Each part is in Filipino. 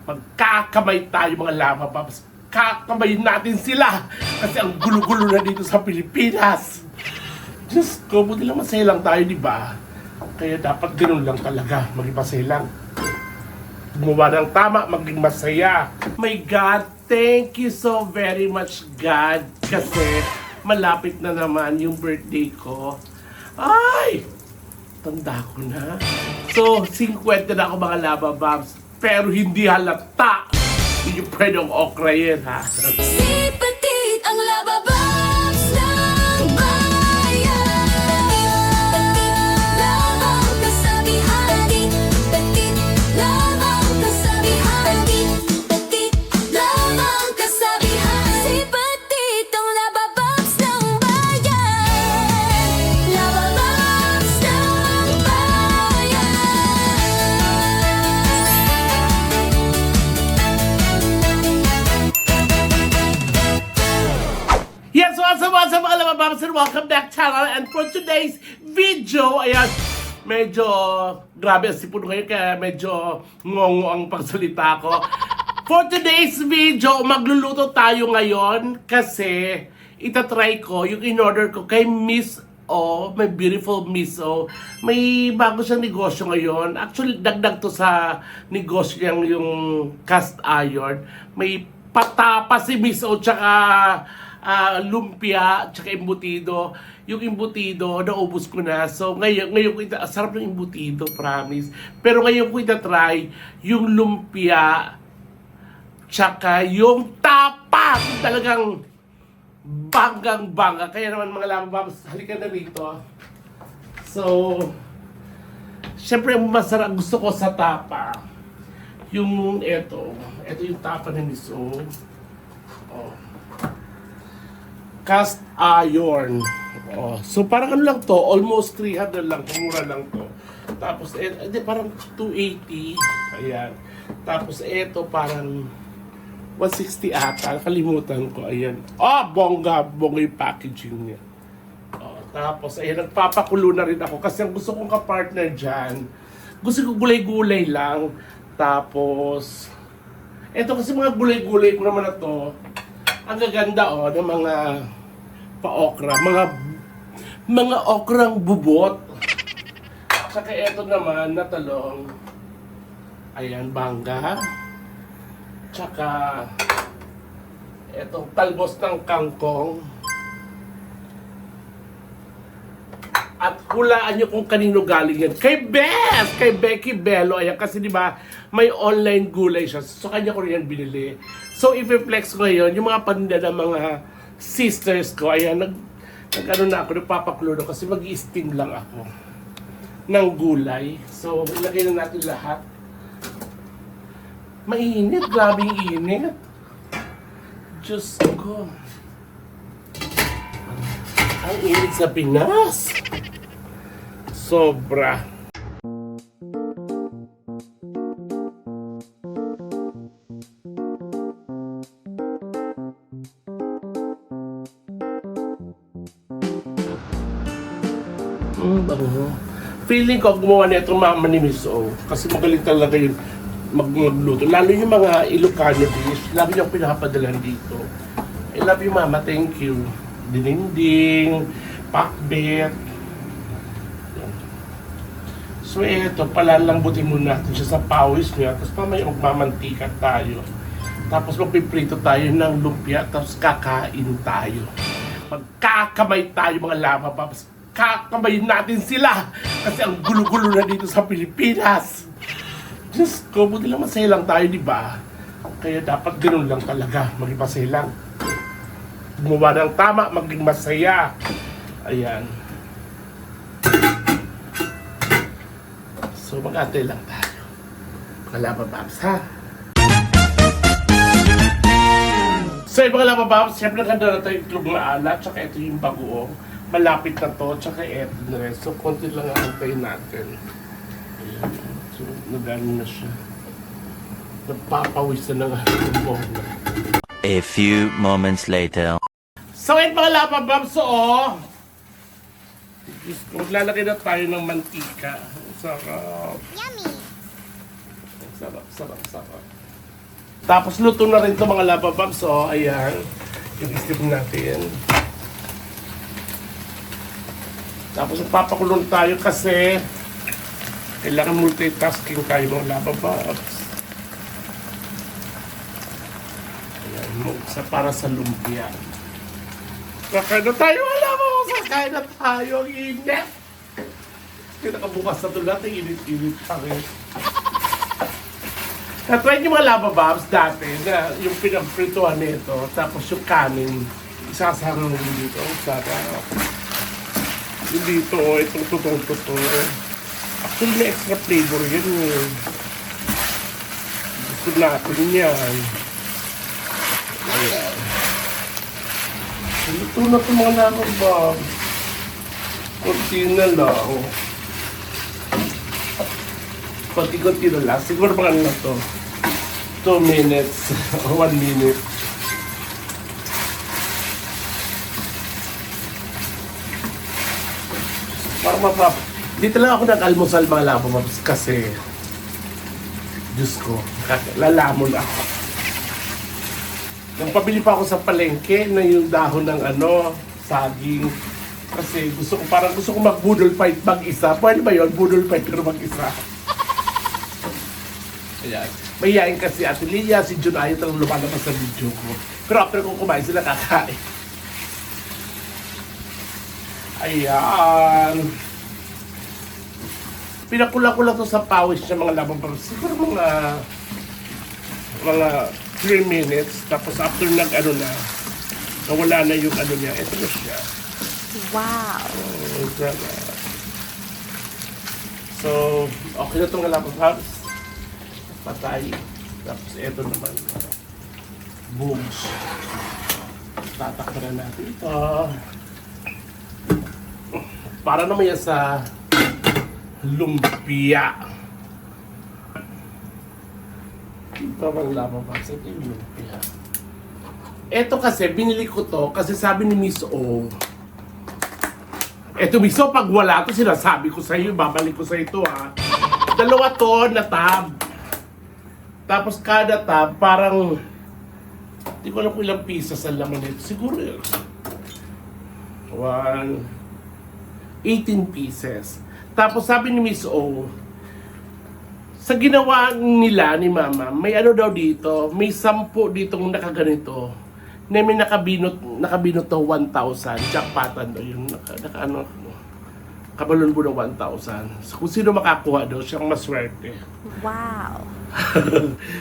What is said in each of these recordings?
Magkakamay tayo mga lava babs. Kakamayin natin sila. Kasi ang gulo-gulo na dito sa Pilipinas. Diyos ko, buti lang masaya lang tayo, di ba? Kaya dapat ganun lang talaga, maging masaya lang. Gumawa ng tama, maging masaya. My God, thank you so very much, God. Kasi malapit na naman yung birthday ko. Ay! Tanda ko na. So, 50 na ako mga lava babs. Pero hindi halata. Hindi yung pwedeng okra yun, ha? Si Petit ang lava box ng bayan. Petit lamang kasabihan. Petit lamang kasabihan. Petit lamang kasabihan. Si Petit ang lava box ng bayan. Lava box ng bayan. Yes, what's up mga lamababas and welcome back channel. And for today's video, ayan, medyo grabe ang sipon ngayon kaya medyo ngongo ang pagsalita ko. For today's video, magluluto tayo ngayon kasi itatry ko yung in-order ko kay Miss O, my beautiful Miss O. May bago siyang negosyo ngayon. Actually, dagdag to sa negosyo niyang yung cast iron. May patapa si Miss O tsaka lumpia, tsaka embutido. Yung embutido, naubos ko na. So, ngayon ko sarap ng embutido, promise. Pero ngayon ko itatry yung lumpia, tsaka yung tapa. Talagang banggang-bangga. Kaya naman mga lamababs, halika na rito. So, syempre masarap, gusto ko sa tapa. Yung ito yung tapa ng Miss O. Oh. Cast iron. Oh, so parang ano lang to, almost 300 lang, kumura lang to. Tapos parang 280. Ayan. Tapos ito parang 160 ata, nakalimutan ko. Ayan. Oh, bongga yung packaging niya. Oh, tapos ayan, nagpapakulo na rin ako kasi ang gusto kong ka-partner diyan. Gusto ko gulay-gulay lang. Tapos ito kasi mga gulay-gulay ko naman na to. Ang gaganda ng mga pa-okra, mga okrang bubot. Saka ito naman na talong. Ayan, bangga. Tsaka etong talbos ng kangkong. At hulaan nyo kung kanino galing yan. Kay Beth! Kay Becky Bello. Ayan, kasi di ba may online gulay siya. So, kanya ko rin yan binili. So, i-flex ko ngayon, yung mga paninda ng mga sisters ko, ayan, nag-ano na ako, nagpapakulo kasi mag-i-steam lang ako ng gulay. So, ilagay na natin lahat. Mainit, grabing init. Diyos ko. Ang init sa Pinas. Sobra. Bango. Feeling ko gumawa na itong mama ni Miss O. Kasi magaling talaga yung magluto. Lalo yung mga Ilocano dish. Lagi yung pinapadalan dito. I love you mama, thank you. Dininding, pakbet. So eto, palalambutin muna natin siya sa pawis niya. Tapos mamaya magmamantika tayo. Tapos magpiprito tayo ng lumpia. Tapos kakain tayo. Magkakamay tayo mga lava babs. Kakamayin natin sila. Kasi ang gulo-gulo na dito sa Pilipinas. Diyos ko, buti lang masaya lang tayo, di ba? Kaya dapat ganun lang talaga, maging masaya lang. Gumawa ng tama, maging masaya. Ayan. So, mag-antay lang tayo. Mga lava babs, ha? So, mga lava babs, siyempre ganda na tayo yung itlog na alat, tsaka ito yung bagoong. Malapit na to, tsaka ito na rin. So, konti lang ang antayin natin. Ayan. So, nagano na siya. Nagpapawis na ng bongga. A few moments later. So, ito mga lapa babs, maglalagay na tayo ng mantika. Sarap. Yummy! Sarap. Tapos luto na rin ito mga lababab. So, ayan. Yung isip natin. Tapos papakulong tayo kasi kailangan multitasking tayo mga labababs. Ayan, sa para sa lumpia. Kakain na tayo mga labababs! Kakain na tayo! Ang init! Pinakabukas na ito natin, init-init pa rin. Natry niyo mga labababs dati na yung pinagprituhan nito, tapos yung kanin, isasarang mo dito. Ang sarap. Yung dito, itong tutong-tutong. Actually, may extra flavor yun. Gusto natin yan. Ayan. Ito na ito mga labababs. Kunti na lang. Konti-konti na lang. Siguro mga na to. 2 minutes or 1 minute. Para mapap. Dito lang ako nag-almusal mga labababs kasi Diyos ko, lalamon ako. Nang pabili pa ako sa palengke na yung dahon ng saging. Kasi gusto ko mag-budol fight mag-isa. Pwede ba yun? Budol fight pero mag-isa. Ayan. Mahihain kasi Ate Lilia, si Jun ayaw talagang lumalabas sa video ko. Pero after kong kumain sila kakain. Ayan. Pinakula-kula to sa pawis niya mga labang. Siguro mga 3 minutes. Tapos after nawala na yung niya. Ito na siya. Wow. So, okay na itong labang. Patay. Tapos ito naman. Booms. Tatakpan na natin ito. Para naman yan sa lumpia. Ito ang lababas. Ito yung lumpia. Ito kasi, binili ko to kasi sabi ni Miss O. Ito Miss O, pag wala to, sinasabi ko sa iyo, babalik ko sa ito ha. 2 to na tab. Tapos kada tab, parang hindi ko alam kung ilang pieces ang laman nito. Siguro yun. 18 pieces. Tapos sabi ni Miss O, sa ginawa nila ni Mama, may daw dito, may 10 ditong nakaganito. Na may nakabinot to 1,000. Jackpotan daw yun. Kabalon po ng 1,000. So, kung sino makakuha daw, siyang maswerte. Wow.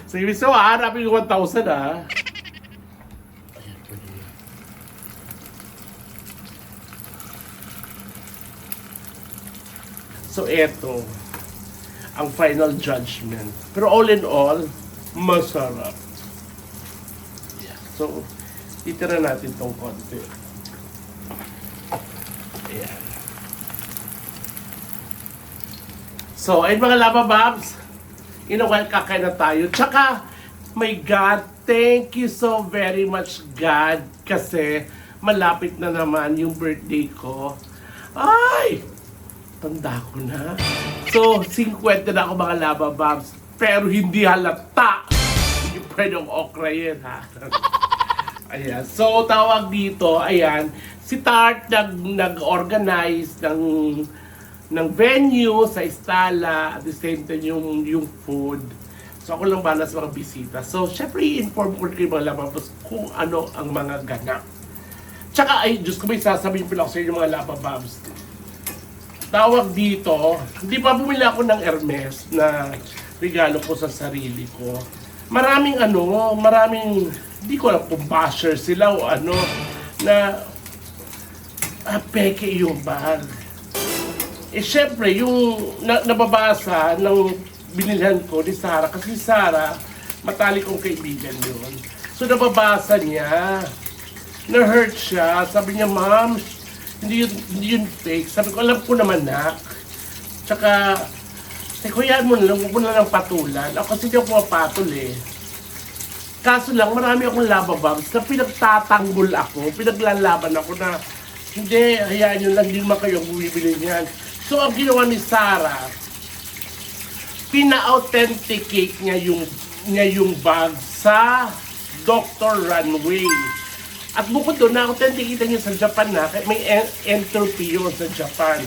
So, Miss O, hanapin yung 1,000 ha. So, eto ang final judgment. Pero all in all, masarap. Yeah. So, titira natin tong konti. Ayan. So, ayun mga labababs, kakain na tayo. Tsaka, my God, thank you so very much, God, kasi malapit na naman yung birthday ko. Ay! Tanda ko na. So, 50 na ako mga labababs, pero hindi halata. Hindi pwedeng okra yun, ha? Ayan. So, tawag dito, ayan, si Tart nag-organize ng venue sa Istala, at the same time yung food. So ako lang bala sa mga bisita. So syempre i-inform ko kayo mga lababas kung ano ang mga ganap. Tsaka ay Diyos ko, may sasabihin pala ako sa inyo mga labababs. Tawag dito, hindi pa bumili ako ng Hermes na regalo ko sa sarili ko. Maraming hindi ko alam kung basher sila o na peke yung bag. Eh syempre, yung nababasa ng binilhan ko ni Sarah, kasi si Sarah, matalik kong kaibigan yun. So nababasa niya, na-hurt siya, sabi niya, Ma'am, hindi yun fake. Sabi ko, alam ko naman na. Tsaka, kuyaan mo na lang, huwag mo na lang patulan. Ako kasi hindi ako pumapatol eh. Kaso lang, marami akong labababs na pinagtatanggol ako, pinaglalaban ako na, hindi, hayaan nyo lang, hindi naman kayo bumibili niyan. So, ang ginawa ni Sarah, pina-authenticate niya yung niya yung bag sa Dr. Runway. At bukod doon, na-authenticate niya sa Japan na, kaya may entropy yun sa Japan.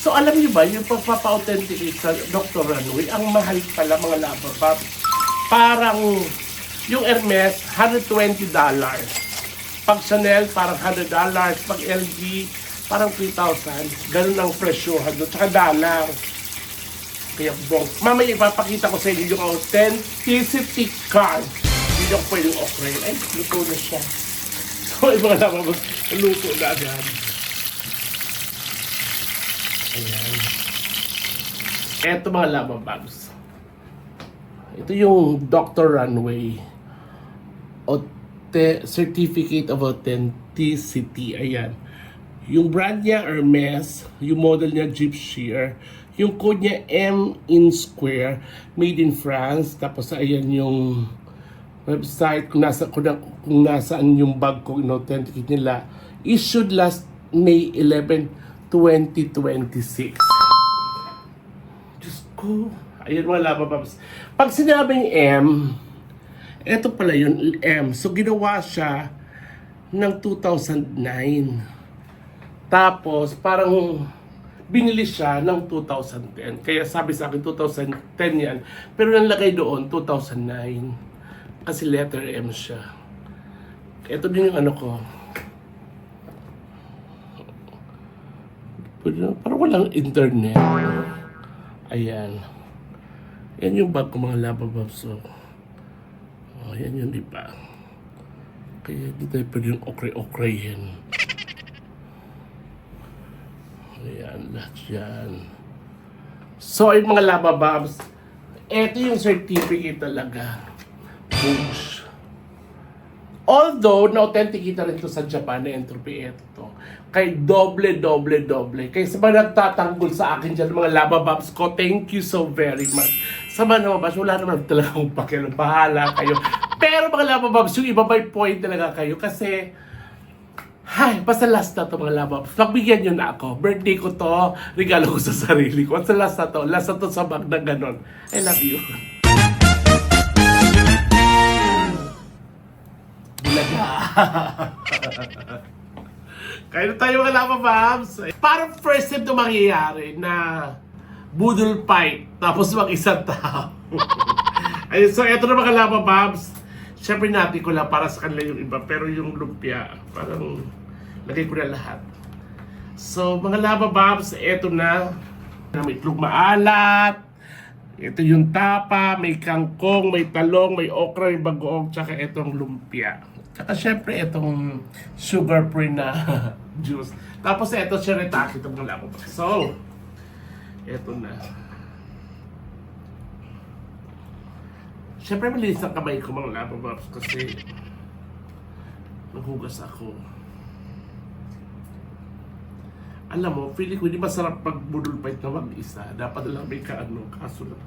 So alam niyo ba, yung pagpapa-authenticate sa Dr. Runway, ang mahal pala mga lababab. Parang yung Hermes, $120. Pag Chanel, parang $100. Pag LG, parang 3,000. Ganun ang presyohan doon. Tsaka dollar. Kaya bong. Mamaya ipapakita ko sa inyo yung authenticity card. Hindi ako pwedeng okray. Ay, luto na siya. So, yung mga lababab, luto na agad. Ayan. Eto mga labababs. Ito yung Dr. Runway. Certificate of Authenticity. Ayan. Yung brand niya, Hermes. Yung model niya, Jeep Shear. Yung code niya, M in Square. Made in France. Tapos, ayan yung website kung nasaan yung bag ko in-authenticate nila. Issued last May 11, 2026. Diyos ko. Ayan mga labababs. Pag sinabing M, eto pala yun, M. So, ginawa siya ng 2009. Tapos, parang binili siya ng 2010. Kaya sabi sa akin, 2010 yan. Pero nalagay doon, 2009. Kasi letter M siya. Ito din yung ano ko. Parang walang internet. Ayan. Yan yung bag ko mga labababs. So, oh, yan yun, di ba? Kaya hindi tayo pwede yung okray-okrayin. Ayan, lahat yan. So, yung mga labababs, eto yung certificate talaga. Boosh. Although, na-authenticate rin ito sa Japan na entropy ito. Kay doble. Kaya sa mga nagtatanggol sa akin dyan, mga labababs ko, thank you so very much. Sa mga labababs, wala naman talagang pakialam. Bahala kayo. Pero mga labababs, yung iba may point talaga kayo. Kasi, basta last na to mga labababs. Nagbigyan nyo na ako. Birthday ko to, regalo ko sa sarili ko. At sa last na to. Last na to sa bag na ganon. I love you. Kaya na tayo mga labababs. Parang first time ito mangyayari na budol fight tapos mag-isang tao. Ayun, so eto na mga labababs. Siyempre natin ko lang para sa kanila yung iba. Pero yung lumpia, parang lagay ko na lahat. So mga labababs, eto na. May itlog maalat. Ito yung tapa, may kangkong, may talong, may okra, may bagoong, tsaka itong lumpia. Tsaka syempre itong sugar-free na juice. Tapos ito, shirataki itong mga labababs. So, ito na. Syempre malinis ang kamay ko mga labababs kasi naghugas ako. Alam mo, feeling ko hindi masarap pag budol fight na mag-isa. Dapat lang may kaano, kaso lang.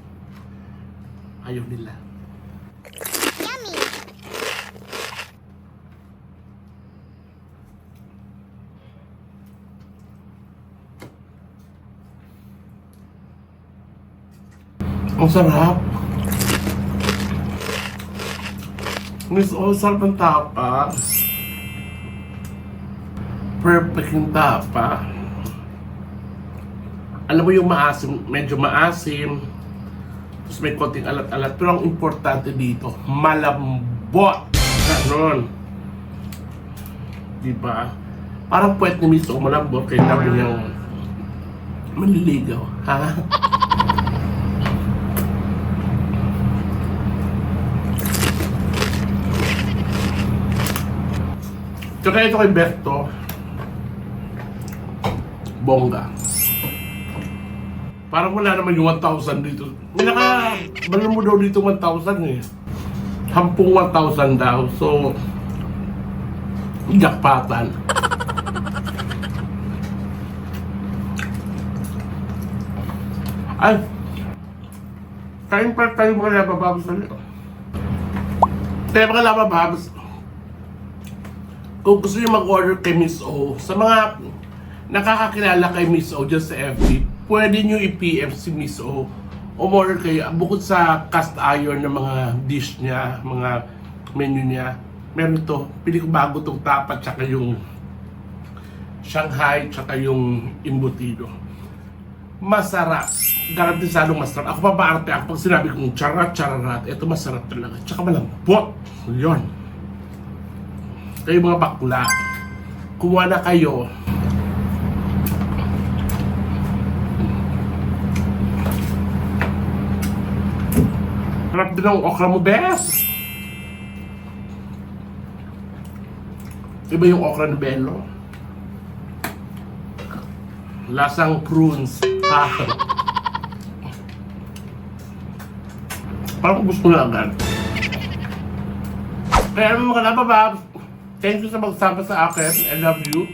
Ayaw nila. Yummy! Ang sarap. Ang sarap ng tapa. Perfect yung tapa. Alam mo yung maasim, medyo maasim. Tapos may konting alat-alat. Pero ang importante dito, malambot. Ganon. Diba? Parang puwet ni Miss O malambot. Kaya namin yung manliligaw. Ha? Tsaka ito kay Berto. Bongga. Parang wala naman yung 1,000 dito. Bala mo daw dito 1,000 eh. Hampung 1,000 daw. So, jackpotan. Ay! Kain pa tayo mga labababs ulit. Kaya mga labababs, kung gusto nyo mag-order kay Miss O, sa mga nakakakilala kay Miss O dyan sa FB, pwede nyo i-PM si Miss O umorder kayo. Bukod sa cast iron na mga dish niya, mga menu niya, meron to, pili ko bago tong tapat, tsaka yung Shanghai, tsaka yung embutido. Masarap. Garantisadong masarap. Ako pa maarte ako pag sinabi kong charat. Ito masarap talaga. Tsaka malambot. Yun. Kayo mga bakla, kumuha na kayo. Sarap din ang okra mo, bes. Iba yung okra ni Belo. Lasang prunes. Ha? Parang gusto na agad. Kaya mga kalabababs, thank you sa magsama sa akin. I love you.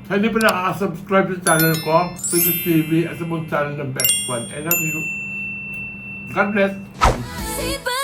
Sa hindi pa nakaka-subscribe sa channel ko, Princess TV, at sa mong channel ng Best One. I love you. God bless. See, but